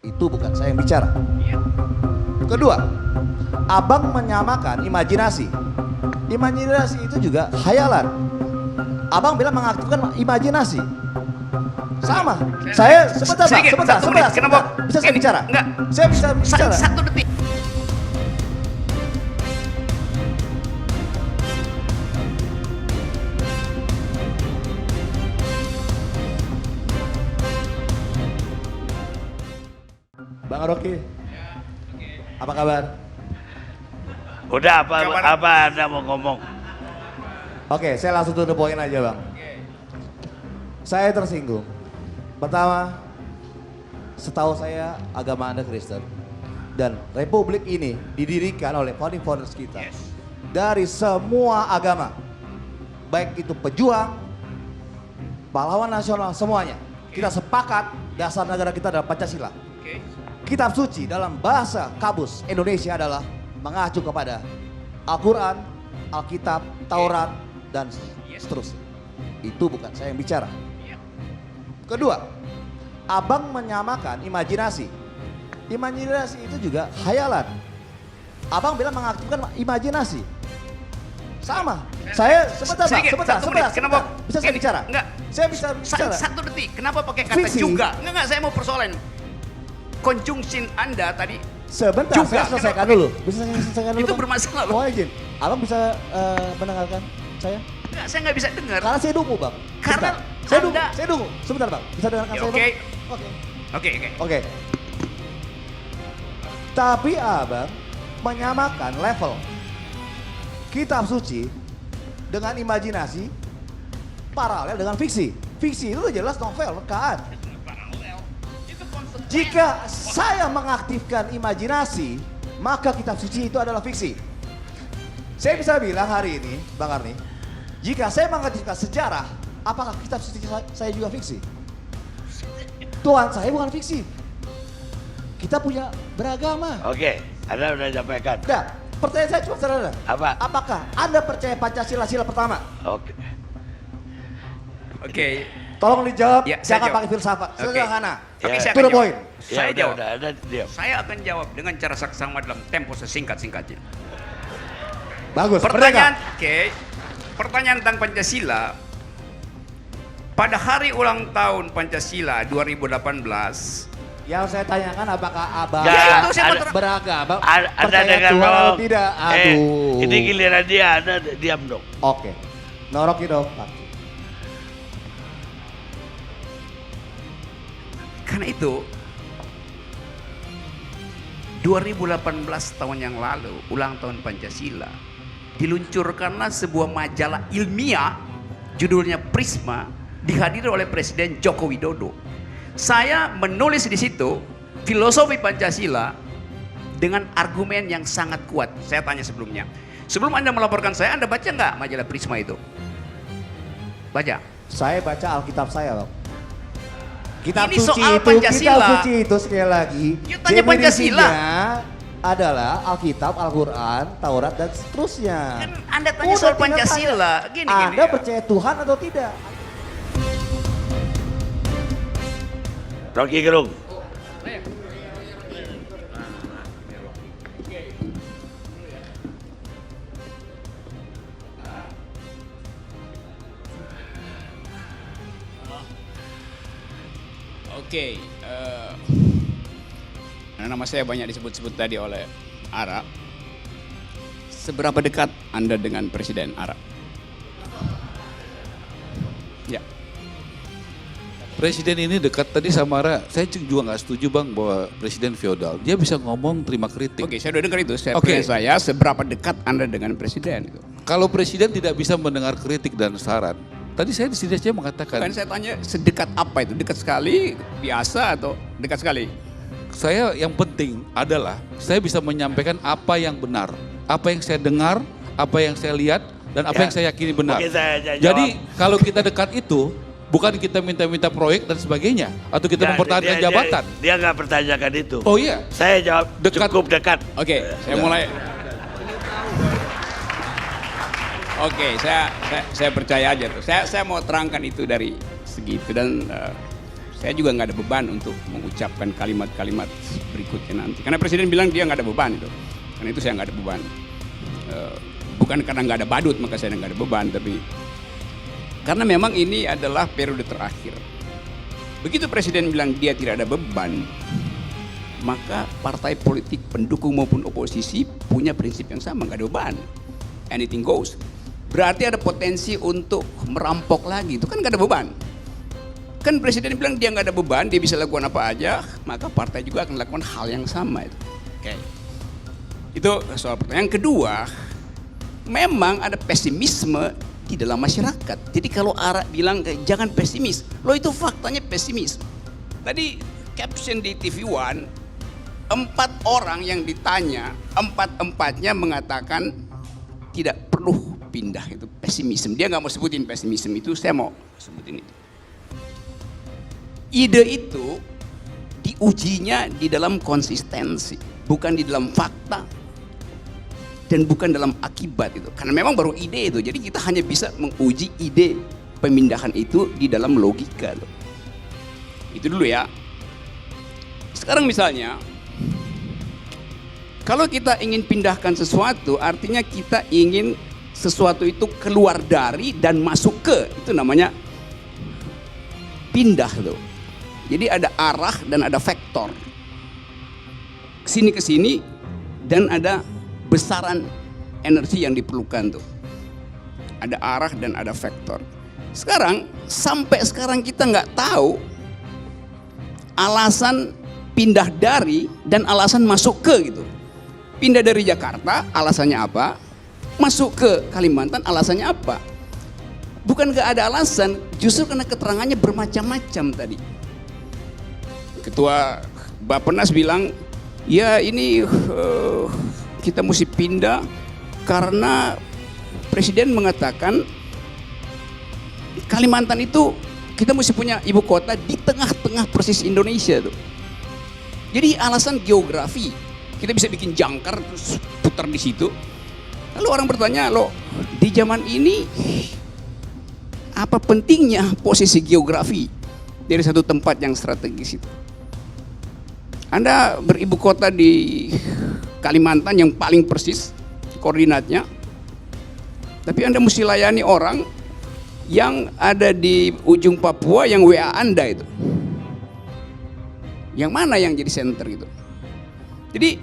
Itu bukan saya yang bicara. Kedua, abang menyamakan imajinasi. Imajinasi itu juga khayalan. Abang bilang mengaktifkan imajinasi. Sama. Saya sebentar, Bang. Sebentar. Kenapa? Bisa saya bicara? Enggak. Saya bisa bicara. Satu detik. Bang Rocky. Apa kabar? Udah apa Anda mau ngomong? Oke, saya langsung to the point aja, Bang. Saya tersinggung. Pertama, setahu saya agama Anda Kristen. Dan republik ini didirikan oleh founding fathers kita. Dari semua agama. Baik itu pejuang, pahlawan nasional, semuanya. Kita sepakat dasar negara kita adalah Pancasila. Kitab suci dalam bahasa kabus Indonesia adalah mengacu kepada Al-Quran, Alkitab, Taurat, dan seterusnya. Itu bukan saya yang bicara. Kedua, abang menyamakan imajinasi. Imajinasi itu juga khayalan. Abang bilang mengaktifkan imajinasi. Sama. Saya sebentar. Kenapa? Bisa saya bicara? Enggak. Saya bisa bicara. Satu detik. Kenapa pakai kata Fiksi. juga? Enggak, saya mau persoalan. Conjunction Anda tadi Sebentar, juga. saya selesaikan dulu. Bisa saya selesaikan dulu? Itu Bang? bermasalah loh. Mohon izin. Abang bisa mendengarkan saya? Enggak, saya nggak bisa dengar. Karena saya dungu, Bang. Karena Sebentar. Saya dungu. Sebentar, Bang. Bisa dengarkan Ya, saya, oke. Bang? Oke. Oke. Tapi abang menyamakan level kitab suci dengan imajinasi paralel dengan fiksi. Fiksi itu jelas novel, rekaan. Jika saya mengaktifkan imajinasi, maka kitab suci itu adalah fiksi. Saya bisa bilang hari ini, Bang Arni, jika saya mengaktifkan sejarah, apakah kitab suci saya juga fiksi? Tuhan saya bukan fiksi. Kita punya beragama. Oke, Anda udah sampaikan. Nah, pertanyaan saya cuma sederhana. Apa? Apakah Anda percaya Pancasila sila pertama? Oke. Tolong dijawab, Ya, saya jangan jawab. pakai filsafat. Oke. Sederhana. Oke, Ya. saya To akan the jawab. point. Saya Ya jawab. udah, Anda diam. Saya akan jawab dengan cara saksama dalam tempo sesingkat-singkatnya. Bagus. Pertanyaan, merdeka. oke. Pertanyaan tentang Pancasila. Pada hari ulang tahun Pancasila 2018, Yang saya tanyakan apakah abang Ya, itu saya ada- beragama? Anda Percaya dengar Tuhan dong. atau tidak? Aduh. Ini giliran dia, Anda diam dong. Oke. Noroki dong, Pak. karena itu 2018 tahun yang lalu, ulang tahun Pancasila, diluncurkanlah sebuah majalah ilmiah, judulnya Prisma, dihadiri oleh Presiden Joko Widodo. Saya menulis di situ filosofi Pancasila dengan argumen yang sangat kuat. Saya tanya sebelumnya. Sebelum Anda melaporkan saya, Anda baca nggak majalah Prisma itu? Baca. Saya baca Alkitab saya, Bang. Kitab Ini suci soal itu, Pancasila. kitab suci itu sekali lagi. Ya, tanya Pancasila. definisinya adalah Alkitab, Al-Quran, Taurat dan seterusnya. Kan Anda tanya Udah, soal tinggal Pancasila. tanya. Gini, Anda ya. percaya Tuhan atau tidak? Rocky Gerung. Oke, nama saya banyak disebut-sebut tadi oleh Ara. Seberapa dekat Anda dengan Presiden Ara? Ya. Presiden ini dekat tadi sama Ara. Saya juga nggak setuju bang bahwa presiden feodal. Dia bisa ngomong terima kritik. Oke, saya udah dengar itu. Oke. Pertanyaan saya, seberapa dekat Anda dengan Presiden? Kalau presiden tidak bisa mendengar kritik dan saran, tadi saya di sini saja mengatakan, Kan saya tanya sedekat apa itu? Dekat sekali, biasa atau dekat sekali? saya yang penting adalah saya bisa menyampaikan apa yang benar, apa yang saya dengar, apa yang saya lihat, dan apa Ya. yang saya yakini benar. Oke, saya jawab. Jadi kalau kita dekat itu, bukan kita minta-minta proyek dan sebagainya, atau kita mempertahankan jabatan. Dia nggak pertanyakan itu. Oh iya, Saya jawab Dekat. cukup dekat. Oke, saya mulai. Oke, saya percaya aja tuh. Saya mau terangkan itu dari segi itu dan saya juga nggak ada beban untuk mengucapkan kalimat-kalimat berikutnya nanti. Karena Presiden bilang dia nggak ada beban itu. Karena itu saya nggak ada beban. Bukan karena nggak ada badut maka saya nggak ada beban, tapi karena memang ini adalah periode terakhir. Begitu Presiden bilang dia tidak ada beban, maka partai politik pendukung maupun oposisi punya prinsip yang sama, nggak ada beban. Anything goes. Berarti ada potensi untuk merampok lagi, itu kan nggak ada beban. Kan Presiden bilang dia nggak ada beban, dia bisa lakukan apa aja, maka partai juga akan lakukan hal yang sama itu. Oke. Itu soal pertanyaan. Yang kedua, memang ada pesimisme di dalam masyarakat. Jadi kalau Ara bilang jangan pesimis, lo itu faktanya pesimis. Tadi caption di TV One, 4 orang yang ditanya, 4-empatnya mengatakan tidak perlu pindah, itu pesimisme. Dia nggak mau sebutin pesimisme itu, saya mau sebutin itu. Ide itu diujinya di dalam konsistensi, bukan di dalam fakta dan bukan dalam akibat itu. Karena memang baru ide itu, jadi kita hanya bisa menguji ide pemindahan itu di dalam logika. Itu dulu ya. Sekarang misalnya, kalau kita ingin pindahkan sesuatu, artinya kita ingin sesuatu itu keluar dari dan masuk ke, itu namanya pindah tuh. Jadi ada arah dan ada vektor, kesini ke sini, dan ada besaran energi yang diperlukan tuh. Ada arah dan ada vektor. Sekarang sampai sekarang kita nggak tahu alasan pindah dari dan alasan masuk ke gitu. Pindah dari Jakarta alasannya apa? Masuk ke Kalimantan alasannya apa? Bukan nggak ada alasan, justru karena keterangannya bermacam-macam tadi. Ketua Bappenas bilang, ya ini kita mesti pindah karena Presiden mengatakan Kalimantan itu kita mesti punya ibu kota di tengah-tengah persis Indonesia tuh. Jadi alasan geografi, kita bisa bikin jangkar terus putar di situ. Lalu orang bertanya, loh di zaman ini apa pentingnya posisi geografi dari satu tempat yang strategis itu? Anda beribu kota di Kalimantan yang paling persis koordinatnya, tapi Anda mesti layani orang yang ada di ujung Papua yang WA Anda itu. Yang mana yang jadi center gitu? Jadi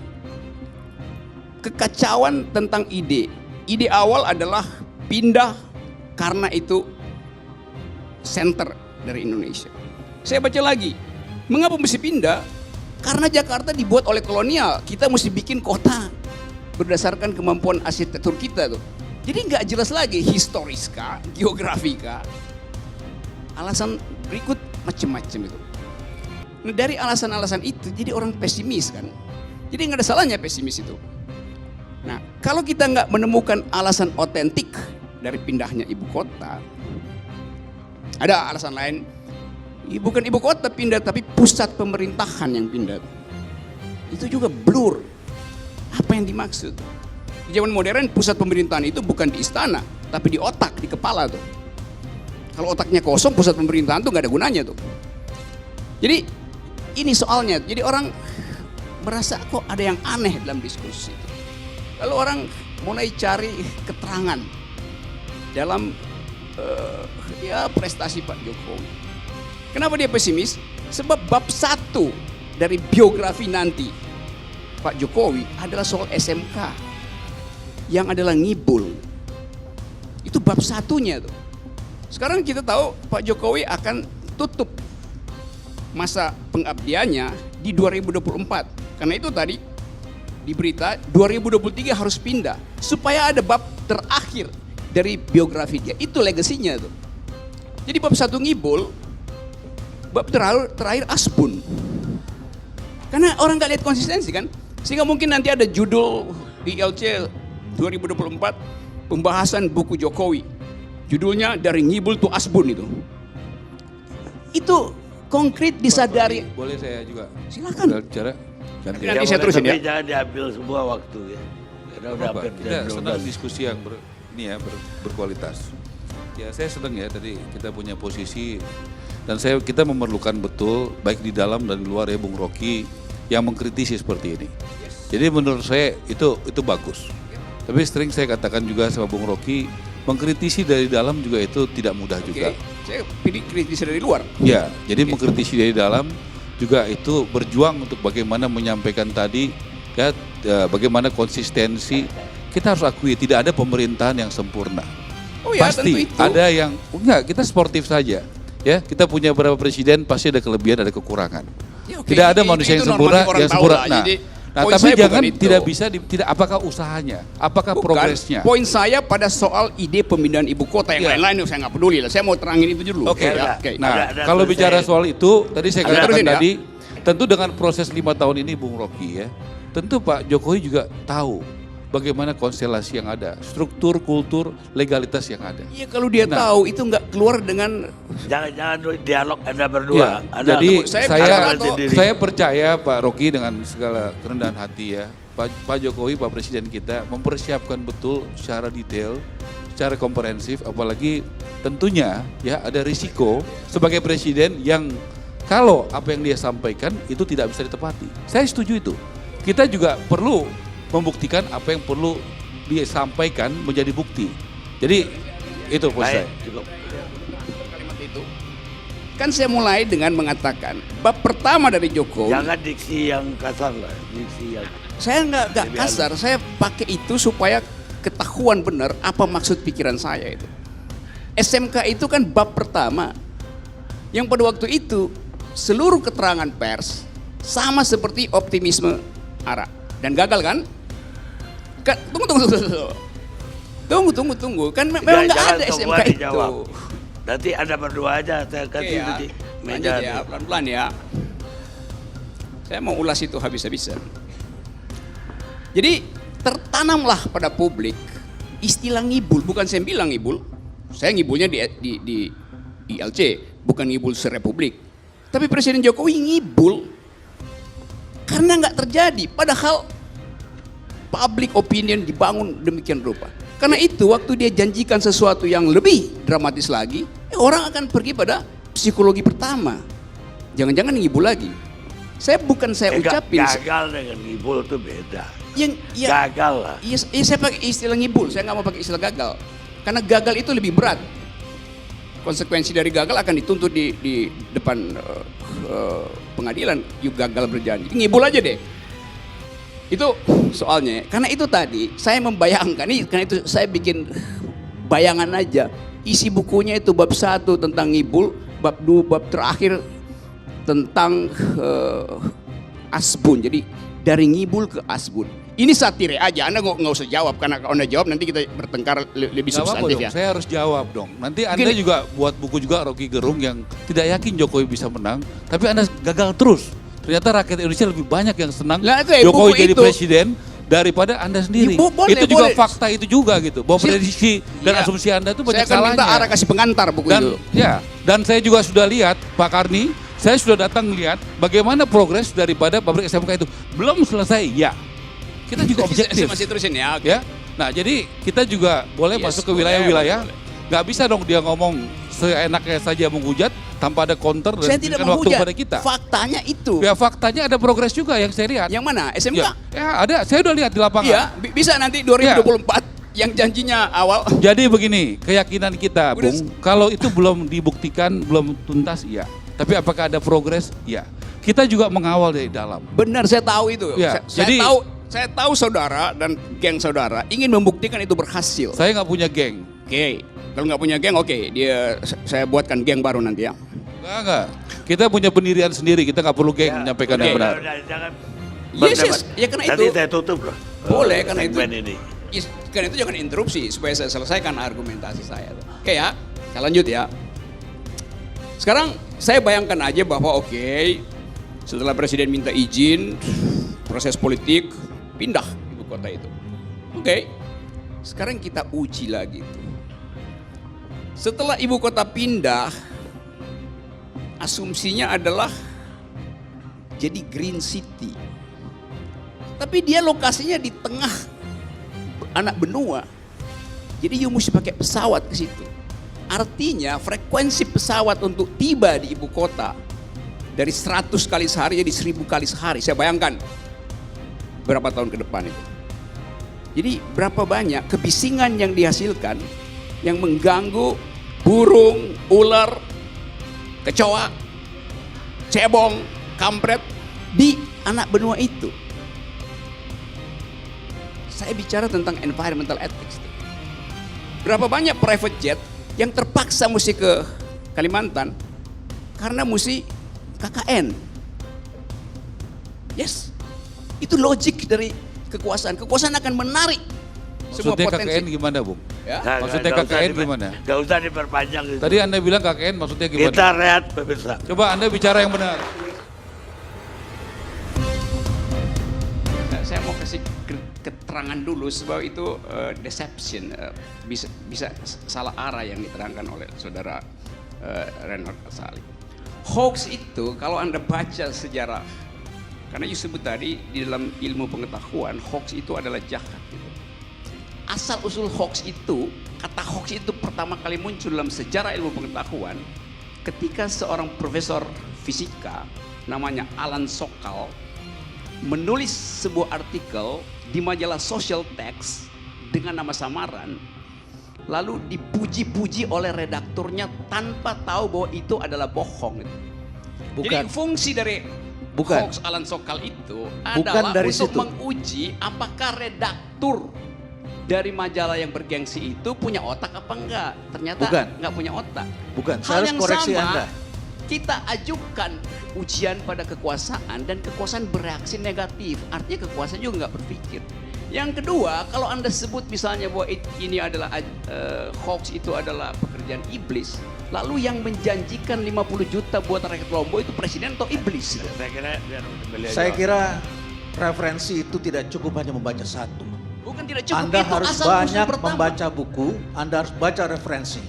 kekacauan tentang ide. Ide awal adalah pindah karena itu center dari Indonesia. Saya baca lagi, mengapa mesti pindah? Karena Jakarta dibuat oleh kolonial, kita mesti bikin kota berdasarkan kemampuan arsitektur kita tuh. Jadi nggak jelas lagi historis kah, geografi kah. Alasan berikut macam-macam itu. Nah, dari alasan-alasan itu jadi orang pesimis kan. Jadi nggak ada salahnya pesimis itu. Nah, kalau kita nggak menemukan alasan otentik dari pindahnya ibu kota, ada alasan lain. Bukan ibu kota pindah, tapi pusat pemerintahan yang pindah. Itu juga blur. Apa yang dimaksud? Di zaman modern pusat pemerintahan itu bukan di istana, tapi di otak, di kepala tuh. Kalau otaknya kosong, pusat pemerintahan tuh nggak ada gunanya tuh. Jadi ini soalnya. Jadi orang merasa kok ada yang aneh dalam diskusi itu. Lalu orang mulai cari keterangan dalam ya prestasi Pak Jokowi. Kenapa dia pesimis? Sebab bab 1 dari biografi nanti Pak Jokowi adalah soal SMK yang adalah ngibul. Itu bab 1-nya tuh. Sekarang kita tahu Pak Jokowi akan tutup masa pengabdiannya di 2024. Karena itu tadi di berita 2023 harus pindah supaya ada bab terakhir dari biografi dia. Itu legasinya tuh. Jadi bab 1 ngibul, bab terakhir asbun. Karena orang gak lihat konsistensi kan. Sehingga mungkin nanti ada judul di ILC 2024 pembahasan buku Jokowi. Judulnya dari ngibul to asbun itu. Itu konkret disadari. Boleh saya juga? Silakan. Bicara. Ganti. Nanti saya terusin ya. Tapi jangan diambil semua waktu ya. Karena udah Apa? hampir Kita jam senang 12. diskusi yang berkualitas. Ya saya senang ya tadi kita punya posisi Dan kita memerlukan betul baik di dalam dan di luar ya Bung Rocky yang mengkritisi seperti ini. Jadi menurut saya itu bagus. Tapi sering saya katakan juga sama Bung Rocky, mengkritisi dari dalam juga itu tidak mudah juga. Saya pilih kritisi dari luar. Ya, jadi mengkritisi dari dalam juga itu berjuang untuk bagaimana menyampaikan tadi ya, bagaimana konsistensi. Kita harus akui tidak ada pemerintahan yang sempurna. Oh ya, tentu Pasti itu. ada yang enggak, kita sportif saja. Ya, kita punya beberapa presiden pasti ada kelebihan, ada kekurangan. Ya, oke. Tidak ada Itu manusia yang normal, sempurna, orang yang tahu sempurna. lah. Jadi, Nah, poin tapi saya jangan bukan itu. tidak bisa tidak apakah usahanya, apakah Bukan. progresnya. Poin saya pada soal ide pemindahan ibu kota yang Iya. lain-lain saya nggak peduli lah. Saya mau terangin itu dulu. Oke. Ya, Nah, Ada kalau selesai. bicara soal itu, tadi saya Ada katakan terusin ya. tadi, tentu dengan proses 5 tahun ini Bung Rocky ya, tentu Pak Jokowi juga tahu bagaimana konstelasi yang ada, struktur, kultur, legalitas yang ada. Iya, kalau dia Nah. tahu itu nggak keluar dengan Jangan dialog Anda berdua. Ya, Anda jadi saya saya, bicara atau- saya percaya Pak Rocky dengan segala kerendahan hati ya, Pak Jokowi, Pak Presiden kita mempersiapkan betul secara detail, secara komprehensif, apalagi tentunya ya ada risiko sebagai presiden yang kalau apa yang dia sampaikan itu tidak bisa ditepati. Saya setuju itu. Kita juga perlu membuktikan apa yang perlu disampaikan menjadi bukti. Jadi itu poin saya. baik, cukup. kalimat itu. Kan saya mulai dengan mengatakan bab pertama dari Jokowi. Jangan diksi yang kasar lah, diksi yang Saya nggak Lebih kasar, saya pakai itu supaya ketahuan benar apa maksud pikiran saya itu. SMK itu kan bab pertama yang pada waktu itu seluruh keterangan pers sama seperti optimisme Ara dan gagal kan? Tunggu. Kan memang nggak jangan ada semua SMK itu. dijawab. Nanti Anda berdua aja, saya Oke kasih ya, nanti lanjut meja. ya, pelan-pelan ya. Saya mau ulas itu habis-habisan. Jadi tertanamlah pada publik istilah ngibul, bukan saya bilang ngibul. Saya ngibulnya di ILC, bukan ngibul serepublik. Tapi Presiden Jokowi ngibul karena nggak terjadi. Padahal public opinion dibangun demikian rupa. Karena itu waktu dia janjikan sesuatu yang lebih dramatis lagi, orang akan pergi pada psikologi pertama. Jangan-jangan ngibul lagi. Saya ucapin. Gagal dengan ngibul itu beda. Ya, Gagal lah. iya, saya pakai istilah ngibul, saya nggak mau pakai istilah gagal. Karena gagal itu lebih berat. Konsekuensi dari gagal akan dituntut di depan pengadilan. You gagal berjanji. Ngibul aja deh. Itu soalnya. Karena itu tadi saya membayangkan, karena itu saya bikin bayangan aja. Isi bukunya itu bab 1 tentang ngibul, bab 2, bab terakhir tentang asbun. Jadi dari ngibul ke asbun. Ini satire aja, Anda nggak usah jawab karena kalau Anda jawab nanti kita bertengkar lebih Nggak apa-apa substantif dong, ya. saya harus jawab dong. Nanti Anda Gini. juga buat buku juga Rocky Gerung yang tidak yakin Jokowi bisa menang, tapi Anda gagal terus. Ternyata rakyat Indonesia lebih banyak yang senang Lah, itu Jokowi buku jadi itu. presiden daripada Anda sendiri. Boleh, itu juga boleh. fakta itu juga gitu. Bahwa prediksi dan Iya. asumsi Anda itu banyak Saya akan minta salahnya. Ara kasih pengantar buku itu. Dan saya juga sudah lihat Pak Karni, saya sudah datang lihat bagaimana progres daripada pabrik SMK itu. Belum selesai, ya. Kita juga objektif. Saya masih terusin ya. Oke. Ya. Nah, jadi kita juga boleh Yes, masuk ke boleh, wilayah-wilayah. boleh. Nggak bisa dong dia ngomong seenaknya saja menghujat tanpa ada counter dan Saya tidak berikan waktu menghujat. kepada kita. Faktanya itu. Ya faktanya ada progres juga yang saya lihat. Yang mana? SMK? Ya, ada. Saya udah lihat di lapangan. Iya, bisa nanti 2024 yang janjinya awal. Jadi begini, keyakinan kita, Udah Bung, kalau itu belum dibuktikan, belum tuntas, iya. Tapi apakah ada progres? Iya. Kita juga mengawal dari dalam. Benar, saya tahu itu. Ya, Saya jadi- saya tahu saudara dan geng saudara ingin membuktikan itu berhasil. Saya nggak punya geng. Oke, kalau nggak punya geng, oke, saya buatkan geng baru nanti ya. Enggak. Kita punya pendirian sendiri, kita nggak perlu geng menyampaikan yang benar. Jangan Yes, berdebat. ya karena Nanti itu. saya tutup loh. Boleh, karena itu. segmen ini. Karena itu jangan interupsi supaya saya selesaikan argumentasi saya. Oke ya, saya lanjut ya. Sekarang saya bayangkan aja bahwa setelah presiden minta izin, proses politik pindah ibu kota itu. Sekarang kita uji lagi. Setelah ibu kota pindah, asumsinya adalah jadi green city. Tapi dia lokasinya di tengah anak benua. Jadi you mesti pakai pesawat ke situ. Artinya frekuensi pesawat untuk tiba di ibu kota dari 100 kali sehari jadi 1000 kali sehari. Saya bayangkan berapa tahun ke depan itu. Jadi berapa banyak kebisingan yang dihasilkan yang mengganggu burung, ular, kecoa, cebong, kampret di anak benua itu. Saya bicara tentang environmental ethics. Berapa banyak private jet yang terpaksa mesti ke Kalimantan karena mesti KKN. Yes, itu logik dari kekuasaan. Kekuasaan akan menarik semua Maksudnya potensi. KKN gimana, Bung? Ya? Maksudnya KKN gimana? Gak usah diperpanjang itu. Tadi Anda bilang KKN maksudnya gimana? Kita rehat pemirsa. Coba Anda bicara yang benar. Saya mau kasih keterangan dulu sebab itu deception, bisa salah arah yang diterangkan oleh saudara Renard Kasali. Hoax itu kalau Anda baca sejarah, karena you sebut tadi di dalam ilmu pengetahuan hoax itu adalah jahat. Gitu. Asal usul hoax itu, kata hoax itu pertama kali muncul dalam sejarah ilmu pengetahuan ketika seorang profesor fisika namanya Alan Sokal menulis sebuah artikel di majalah Social Text dengan nama samaran, lalu dipuji-puji oleh redakturnya tanpa tahu bahwa itu adalah bohong. Bukan. Jadi fungsi dari Bukan. hoax Alan Sokal itu Bukan adalah dari untuk situ. menguji apakah redaktur dari majalah yang bergengsi itu punya otak apa enggak. Ternyata Bukan. enggak punya otak. Bukan, Hal saya harus yang koreksi sama, Anda. kita ajukan ujian pada kekuasaan dan kekuasaan bereaksi negatif. Artinya kekuasaan juga nggak berpikir. Yang kedua, kalau Anda sebut misalnya bahwa ini adalah hoax, itu adalah pekerjaan iblis, lalu yang menjanjikan 50 juta buat rakyat Lombok itu presiden atau iblis? Saya kira biar beliau Saya jawab. kira referensi itu tidak cukup hanya membaca satu. Bukan tidak cukup, Anda itu harus asal usul banyak pertama. membaca buku, Anda harus baca referensi.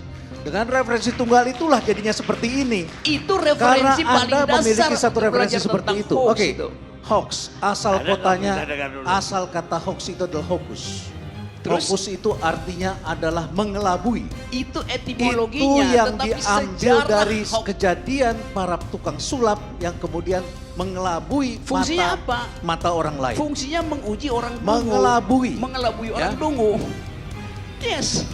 Dengan referensi tunggal itulah jadinya seperti ini. Itu Karena referensi paling Anda dasar memiliki satu untuk referensi belajar seperti tentang itu. hoax Oke, itu. hoax, asal Ada nggak kotanya, bisa dengar dulu? asal kata hoax itu adalah hokus. Terus? Hokus itu artinya adalah mengelabui. Itu Itu etimologinya, yang tetapi diambil sejarah dari hoax kejadian para tukang sulap yang kemudian mengelabui Fungsinya apa? mata orang lain. fungsinya menguji orang dungu. Mengelabui. Orang Ya. dungu. Yes.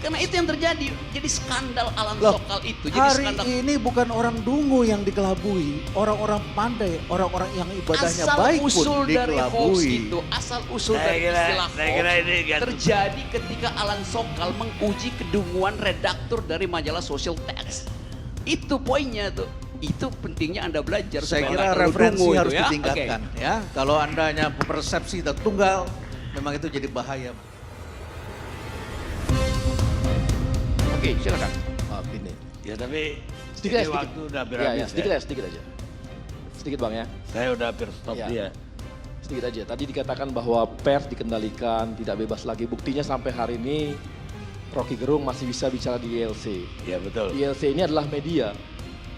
Karena itu yang terjadi. Jadi skandal Alan Loh, Sokal itu. Jadi hari skandal ini bukan orang dungu yang dikelabui, orang-orang pandai, orang-orang yang ibadahnya asal baik usul pun dari hoax dikelabui. itu, asal usul Saya dari kira- istilah saya kira hoax ini kan- terjadi ketika Alan Sokal menguji kedunguan redaktur dari majalah Social Text. Itu poinnya tuh. Itu pentingnya Anda belajar. Saya supaya kira nggak terlalu referensi dungu harus itu, ya. ditingkatkan, Oke. ya. Kalau Anda hanya persepsi dan tunggal, memang itu jadi bahaya. Oke, silakan. Maaf ini. Ya tapi Sedikit ini aja, waktu udah hampir Ya, habis sedikit aja, sedikit aja. Sedikit Bang ya. Saya udah hampir stop Ya. dia. Sedikit aja. Tadi dikatakan bahwa pers dikendalikan, tidak bebas lagi. Buktinya sampai hari ini Rocky Gerung masih bisa bicara di ILC. Ya betul. ILC ini adalah media,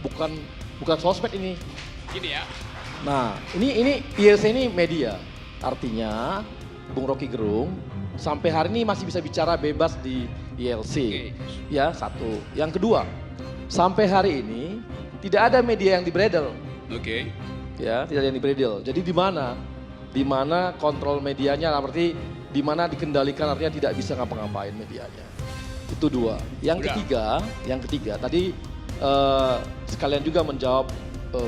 bukan sosmed ini. Gini ya. Nah, ini ILC ini media. Artinya Bung Rocky Gerung sampai hari ini masih bisa bicara bebas di ILC. Oke. Ya, satu. Yang kedua, sampai hari ini tidak ada media yang dibredel. Oke. Ya, tidak ada yang dibredel. Jadi di mana? Di mana kontrol medianya, berarti di mana dikendalikan, artinya tidak bisa ngapa-ngapain medianya. Itu dua. Yang ketiga tadi sekalian juga menjawab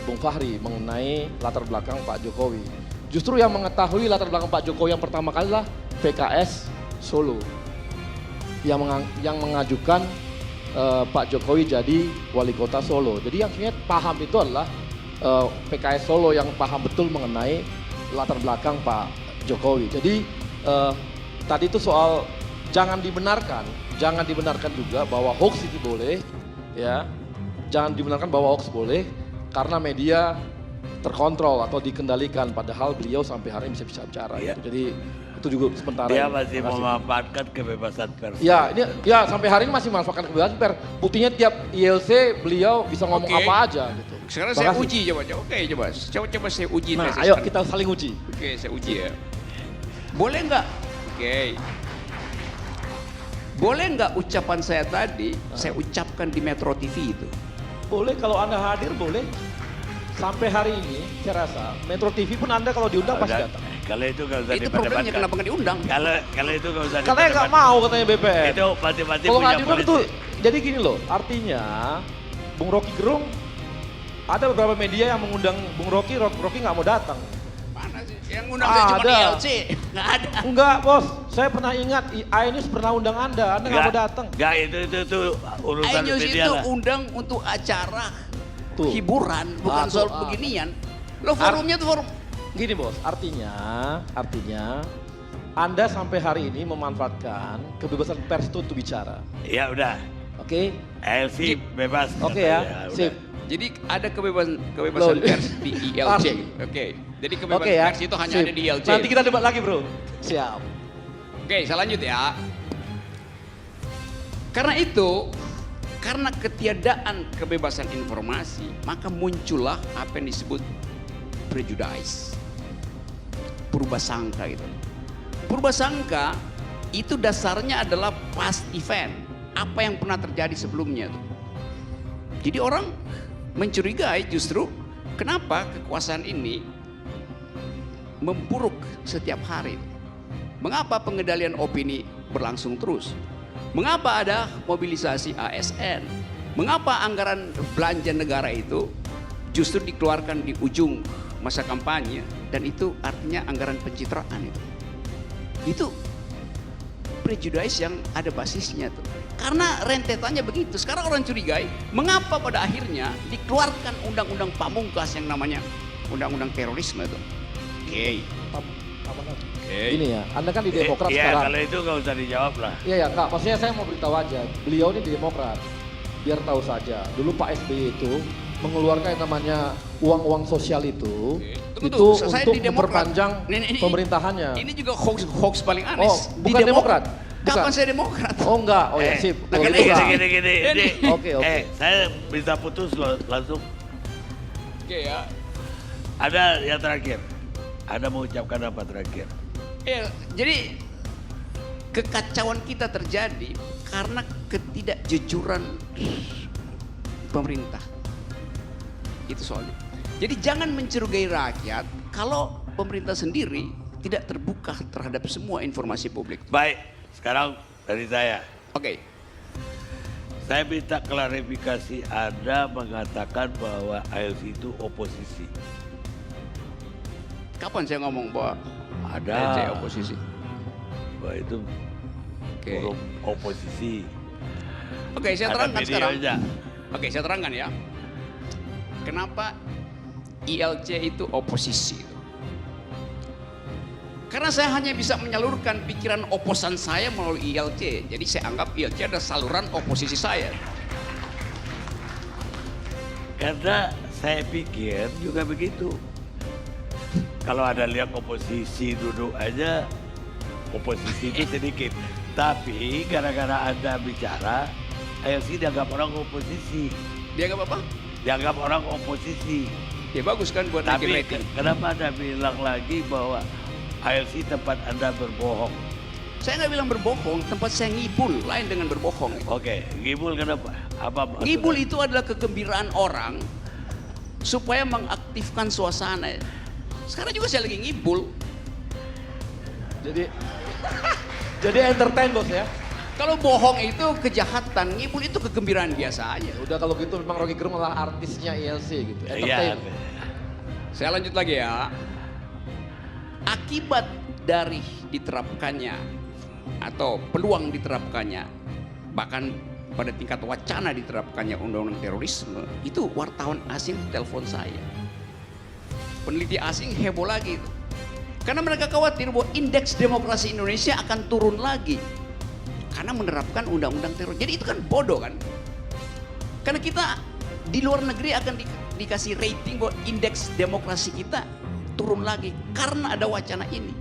Bung Fahri mengenai latar belakang Pak Jokowi. Justru yang mengetahui latar belakang Pak Jokowi yang pertama kali lah PKS Solo. Yang mengajukan Pak Jokowi jadi wali kota Solo. Jadi yang sebenarnya paham itu adalah PKS Solo yang paham betul mengenai latar belakang Pak Jokowi. Jadi tadi itu soal jangan dibenarkan juga bahwa hoax itu boleh, ya. Jangan dibenarkan bahwa hoax boleh karena media terkontrol atau dikendalikan. Padahal beliau sampai hari ini bisa bicara. Iya. Gitu. Jadi itu juga sementara. Dia ini. masih Terima kasih. memanfaatkan kebebasan pers. Ya, ini ya sampai hari ini masih memanfaatkan kebebasan pers. Buktinya tiap ILC beliau bisa ngomong Oke. apa aja gitu. Sekarang Terima saya kasih. uji coba. Oke, coba saya uji. Nah, tesis ayo Anda. kita saling uji. Oke, saya uji ya. Boleh nggak? Oke. Boleh nggak ucapan saya tadi, saya ucapkan di Metro TV itu? Boleh kalau Anda hadir, boleh. Sampai hari ini, saya rasa Metro TV pun Anda kalau diundang pasti Udah, datang. Kalau itu nggak usah Itu problemnya diperdebatkan. kenapa nggak diundang? Kalau itu nggak usah Katanya nggak mau katanya BPN. Itu mati-mati Kalau punya nggak diundang itu, politik. jadi gini loh, artinya Bung Rocky Gerung, ada beberapa media yang mengundang Bung Rocky, Rocky nggak mau datang. Mana sih? Yang undang saya cuma Ada. ILC, nggak ada. Enggak bos, saya pernah ingat iNews pernah undang Anda nggak mau datang. Nggak, itu urusan iNews media itu lah. undang untuk acara Tuh. hiburan, bukan Tuh, soal beginian. Lo forumnya tuh forum. Gini bos, artinya Anda sampai hari ini memanfaatkan kebebasan pers itu untuk bicara. Ya udah, Oke? ALC bebas. Oke ya, udah. sip. Jadi ada kebebasan Loh. pers di ILC. Oke. Jadi kebebasan Oke ya. pers itu hanya sip. ada di ILC. Nanti kita debat lagi bro. Siap. Oke, saya lanjut ya. Karena itu, karena ketiadaan kebebasan informasi, maka muncullah apa yang disebut prejudice. Purbasangka itu. Purbasangka itu dasarnya adalah past event. Apa yang pernah terjadi sebelumnya tuh. Jadi orang mencurigai justru kenapa kekuasaan ini memburuk setiap hari. Mengapa pengendalian opini berlangsung terus? Mengapa ada mobilisasi ASN? Mengapa anggaran belanja negara itu justru dikeluarkan di ujung masa kampanye dan itu artinya anggaran pencitraan itu. Itu prejudice yang ada basisnya tuh. Karena rentetannya begitu. Sekarang orang curigai, mengapa pada akhirnya dikeluarkan undang-undang pamungkas yang namanya undang-undang terorisme itu. Oke. Ini ya, Anda kan di Demokrat Iya, sekarang. kalau itu nggak usah dijawab lah. Iya ya Kak, maksudnya saya mau beritahu aja, beliau ini di Demokrat. Biar tahu saja, dulu Pak SBY itu mengeluarkan yang namanya uang-uang sosial itu, Tunggu, itu saya untuk di Demokrat. memperpanjang Ini- pemerintahannya. Ini juga hoax paling aneh. Oh, bukan Demokrat? Kapan Bukan. saya Demokrat? Oh enggak, oh ya sip. nah, Kalau kan gitu ini- enggak. Gini. Ini. Oke, oke. Saya bisa putus loh, langsung. Oke ya. Ada yang terakhir. Ada mau ucapkan apa terakhir? Ya, jadi kekacauan kita terjadi karena ketidakjujuran pemerintah. Itu soalnya. Jadi jangan mencurigai rakyat kalau pemerintah sendiri tidak terbuka terhadap semua informasi publik. Baik, sekarang dari saya. Oke. Saya minta klarifikasi Anda mengatakan bahwa ALC itu oposisi. Kapan saya ngomong bahwa Ada. saya oposisi? Bahwa itu Oke. forum oposisi. Oke, saya Ada terangkan video sekarang. aja. Oke, saya terangkan ya. Kenapa ILC itu oposisi? Karena saya hanya bisa menyalurkan pikiran oposan saya melalui ILC. Jadi saya anggap ILC adalah saluran oposisi saya. Karena saya pikir juga begitu. Kalau ada lihat oposisi duduk aja, oposisi itu sedikit. Tapi gara-gara Anda bicara, ALC dianggap orang oposisi. Dia nggak apa-apa? Dianggap orang oposisi. Ya bagus kan buat naikin Tapi rating. kenapa Anda bilang lagi bahwa ALC tempat Anda berbohong? Saya nggak bilang berbohong, tempat saya ngibul, lain dengan berbohong. Oke, ngibul kenapa? Apa maksudnya? Ngibul itu adalah kegembiraan orang supaya mengaktifkan suasana. Sekarang juga saya lagi ngibul. Jadi entertain bos ya. Kalau bohong itu kejahatan, ngibul itu kegembiraan biasa aja. Udah kalau gitu memang Rocky Gerung adalah artisnya ILC gitu. Iya. Entertain. Saya lanjut lagi ya. Akibat dari diterapkannya atau peluang diterapkannya, bahkan pada tingkat wacana diterapkannya undang-undang terorisme, itu wartawan asing telepon saya. Peneliti asing heboh lagi itu. Karena mereka khawatir bahwa indeks demokrasi Indonesia akan turun lagi. Karena menerapkan undang-undang teror. Jadi itu kan bodoh kan. Karena kita di luar negeri akan dikasih rating bahwa indeks demokrasi kita turun lagi. Karena ada wacana ini.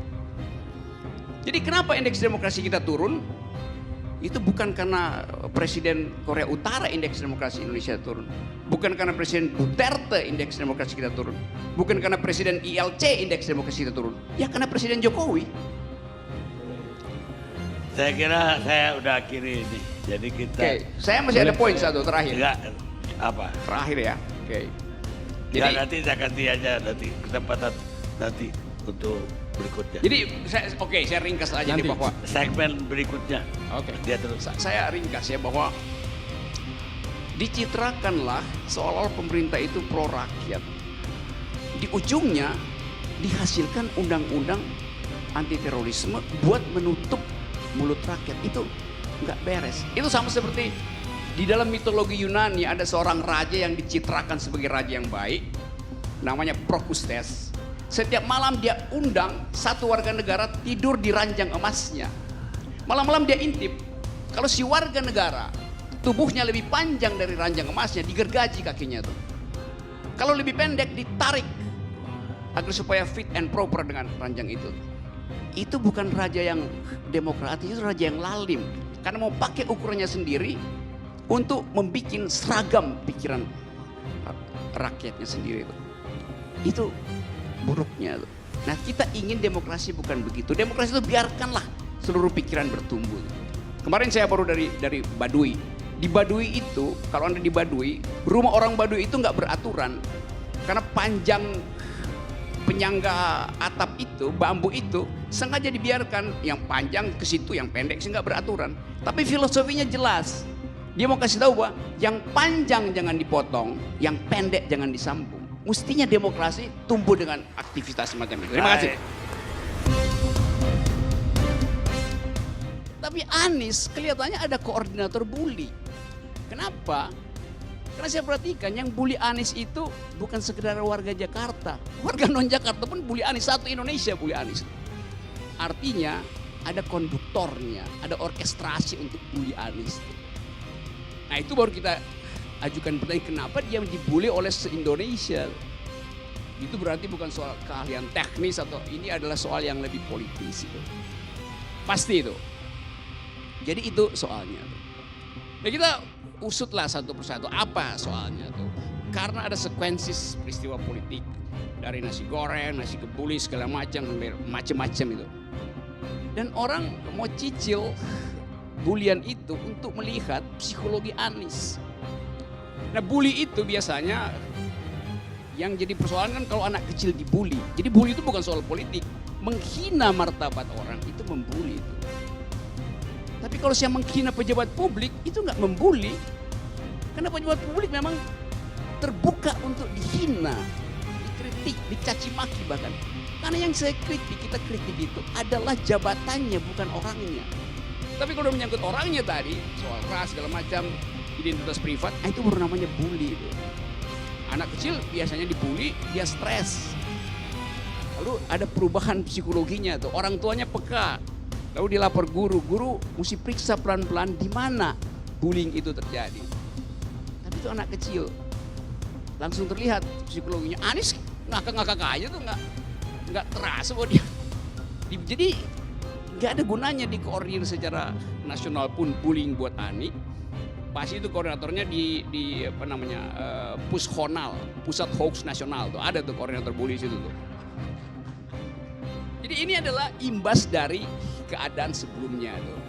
Jadi kenapa indeks demokrasi kita turun? Itu bukan karena Presiden Korea Utara indeks demokrasi Indonesia turun. Bukan karena Presiden Duterte indeks demokrasi kita turun. Bukan karena Presiden ILC indeks demokrasi kita turun. Ya karena Presiden Jokowi. Saya kira saya udah akhiri ini. Jadi kita Oke, saya masih ada poin satu terakhir. enggak apa? Terakhir ya. Oke. Jadi Jadi nanti saya ganti aja nanti kesempatan nanti untuk berikutnya. jadi saya ringkas aja nih Nanti. bahwa Segmen berikutnya. Oke. Dia terus. saya ringkas ya bahwa dicitrakanlah seolah-olah pemerintah itu pro rakyat. Di ujungnya dihasilkan undang-undang anti terorisme buat menutup mulut rakyat. Itu nggak beres. Itu sama seperti di dalam mitologi Yunani ada seorang raja yang dicitrakan sebagai raja yang baik, namanya Procrustes. Setiap malam dia undang satu warga negara tidur di ranjang emasnya. Malam-malam dia intip, kalau si warga negara tubuhnya lebih panjang dari ranjang emasnya, digergaji kakinya tuh. Kalau lebih pendek ditarik agar supaya fit and proper dengan ranjang itu. Itu bukan raja yang demokratis, itu raja yang lalim. Karena mau pakai ukurannya sendiri untuk membuat seragam pikiran rakyatnya sendiri itu. Itu buruknya tuh. Nah, kita ingin demokrasi bukan begitu. Demokrasi itu biarkanlah seluruh pikiran bertumbuh. Kemarin saya baru dari Baduy. Di Baduy itu, kalau Anda di Baduy, rumah orang Baduy itu nggak beraturan. Karena panjang penyangga atap itu, bambu itu, sengaja dibiarkan yang panjang ke situ, yang pendek sih nggak beraturan. Tapi filosofinya jelas. Dia mau kasih tahu bahwa yang panjang jangan dipotong, yang pendek jangan disambung. Mestinya demokrasi tumbuh dengan aktivitas semacam itu. Terima kasih. Tapi Anies kelihatannya ada koordinator bully. Kenapa? Karena saya perhatikan yang bully Anies itu bukan sekedar warga Jakarta. Warga non Jakarta pun bully Anies. Satu Indonesia bully Anies. Artinya ada konduktornya, ada orkestrasi untuk bully Anies. Nah itu baru kita ajukan pertanyaan, kenapa dia dibully oleh se-Indonesia? Itu berarti bukan soal keahlian teknis atau ini adalah soal yang lebih politis itu. Pasti itu. Jadi itu soalnya. Nah kita usutlah satu persatu apa soalnya tuh. Karena ada sekuensis peristiwa politik dari nasi goreng, nasi kebuli segala macam itu. Dan orang mau cicil bulian itu untuk melihat psikologi Anies. Nah bully itu biasanya yang jadi persoalan kan kalau anak kecil dibully. Jadi bully itu bukan soal politik. Menghina martabat orang itu membuli itu. Tapi kalau saya menghina pejabat publik itu nggak membuli. Karena pejabat publik memang terbuka untuk dihina, dikritik, dicaci maki bahkan. Karena yang saya kritik, kita kritik itu adalah jabatannya bukan orangnya. Tapi kalau menyangkut orangnya tadi, soal ras segala macam, identitas privat, itu baru namanya bully itu. Anak kecil biasanya dibully, dia stres. Lalu ada perubahan psikologinya tuh, orang tuanya peka. Lalu dia lapor guru, guru mesti periksa pelan-pelan di mana bullying itu terjadi. Tapi itu anak kecil, langsung terlihat psikologinya. Anies ngakak-ngakak aja tuh nggak terasa bahwa dia. Jadi nggak ada gunanya dikoordinir secara nasional pun bullying buat Ani. Pasti itu koordinatornya di apa namanya Pushonal, Pusat Hoax Nasional tuh ada tuh koordinator bully situ tuh. Jadi ini adalah imbas dari keadaan sebelumnya tuh.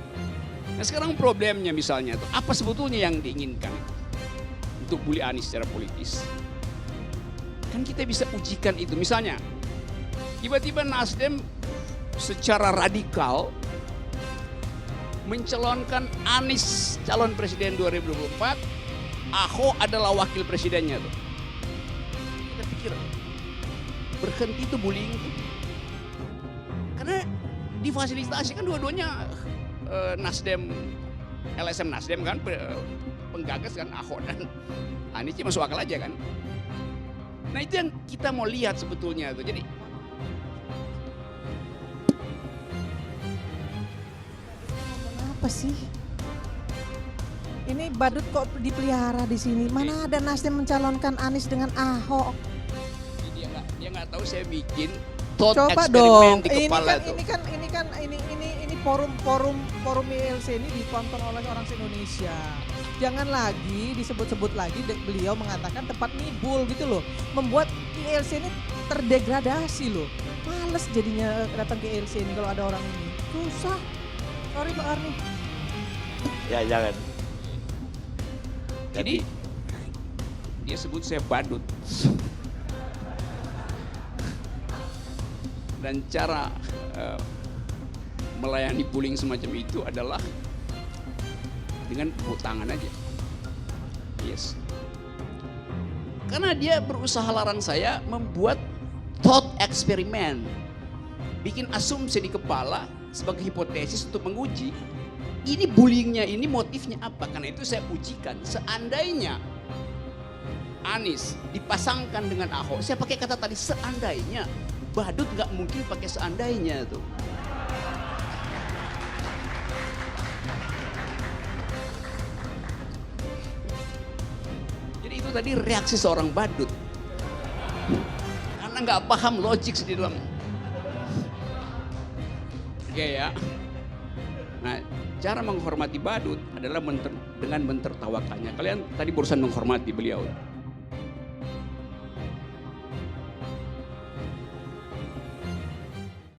Nah sekarang problemnya misalnya tuh apa sebetulnya yang diinginkan untuk bully Anies secara politis? Kan kita bisa ujikan itu. Misalnya tiba-tiba Nasdem secara radikal mencalonkan Anies calon presiden 2024, Ahok adalah wakil presidennya tuh. Kita pikir berhenti itu bullying tuh. Karena difasilitasi kan dua-duanya Nasdem, LSM Nasdem kan penggagas kan Ahok dan Anies masuk akal aja kan. Nah itu yang kita mau lihat sebetulnya tuh. Jadi apa sih? Ini badut kok dipelihara di sini. Mana ada Nasdem mencalonkan Anies dengan Ahok? dia nggak tahu saya bikin thought Coba eksperimen dong. di kepala tuh. Ini forum ILC ini ditonton oleh orang se-Indonesia. Jangan lagi disebut-sebut lagi beliau mengatakan tempat nibul gitu loh. Membuat ILC ini terdegradasi loh. Males jadinya datang ke ILC ini kalau ada orang ini. Susah. Sorry Pak Arni. Ya jangan. Jadi dia sebut saya badut. Dan cara melayani bullying semacam itu adalah dengan tepuk tangan aja. Yes. Karena dia berusaha larang saya membuat thought eksperimen. Bikin asumsi di kepala sebagai hipotesis untuk menguji. Ini bullyingnya, ini motifnya apa? Karena itu saya ujikan. Seandainya Anies dipasangkan dengan Ahok, saya pakai kata tadi seandainya. Badut nggak mungkin pakai seandainya tuh. Jadi itu tadi reaksi seorang badut. Karena nggak paham logik di dalam. Oke ya. Nah, cara menghormati badut adalah dengan mentertawakannya. Kalian tadi barusan menghormati beliau.